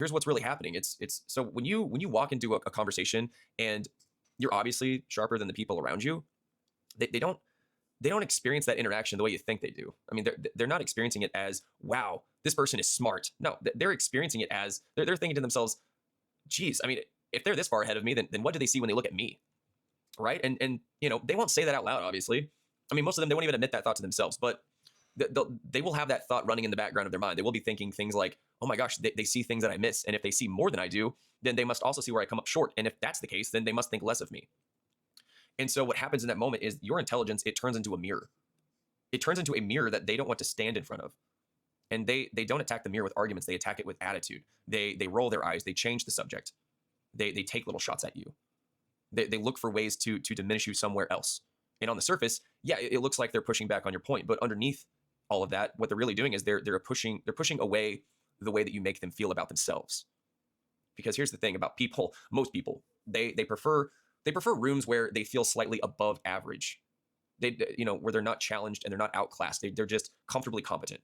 here's what's really happening. It's so when you walk into a conversation and you're obviously sharper than the people around you, they don't experience that interaction the way you think they do. I mean, they're not experiencing it as, wow, this person is smart. No, they're experiencing it as they're thinking to themselves, geez, I mean, if they're this far ahead of me, then what do they see when they look at me? Right. And they won't say that out loud, obviously. I mean, most of them, they won't even admit that thought to themselves, but they will have that thought running in the background of their mind. They will be thinking things like, oh my gosh, they see things that I miss. And if they see more than I do, then they must also see where I come up short. And if that's the case, then they must think less of me. And so what happens in that moment is your intelligence, it turns into a mirror. It turns into a mirror that they don't want to stand in front of. And they don't attack the mirror with arguments. They attack it with attitude. They roll their eyes. They change the subject. They take little shots at you. They look for ways to diminish you somewhere else. And on the surface, yeah, it looks like they're pushing back on your point. But underneath all of that, what they're really doing is they're pushing away the way that you make them feel about themselves. Because here's the thing about people, most people, they prefer rooms where they feel slightly above average. Where they're not challenged and they're not outclassed. They're just comfortably competent.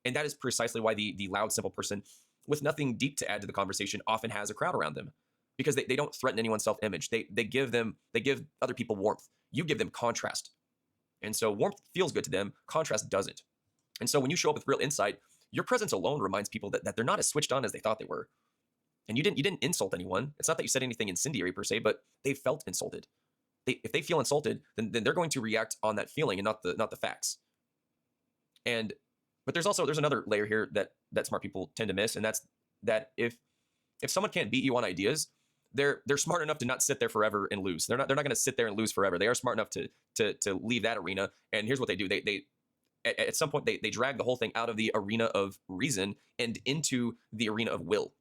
And that is precisely why the loud, simple person with nothing deep to add to the conversation often has a crowd around them, because they don't threaten anyone's self-image. They give other people warmth. You give them contrast. And so warmth feels good to them. Contrast doesn't. And so when you show up with real insight, your presence alone reminds people that they're not as switched on as they thought they were. And you didn't insult anyone. It's not that you said anything incendiary per se, but they felt insulted. If they feel insulted, then they're going to react on that feeling and not the facts. But there's another layer here that smart people tend to miss, and that's that if someone can't beat you on ideas, they're smart enough to not sit there forever and lose. They're not going to sit there and lose forever. They are smart enough to leave that arena. And here's what they do: they at some point they drag the whole thing out of the arena of reason and into the arena of will.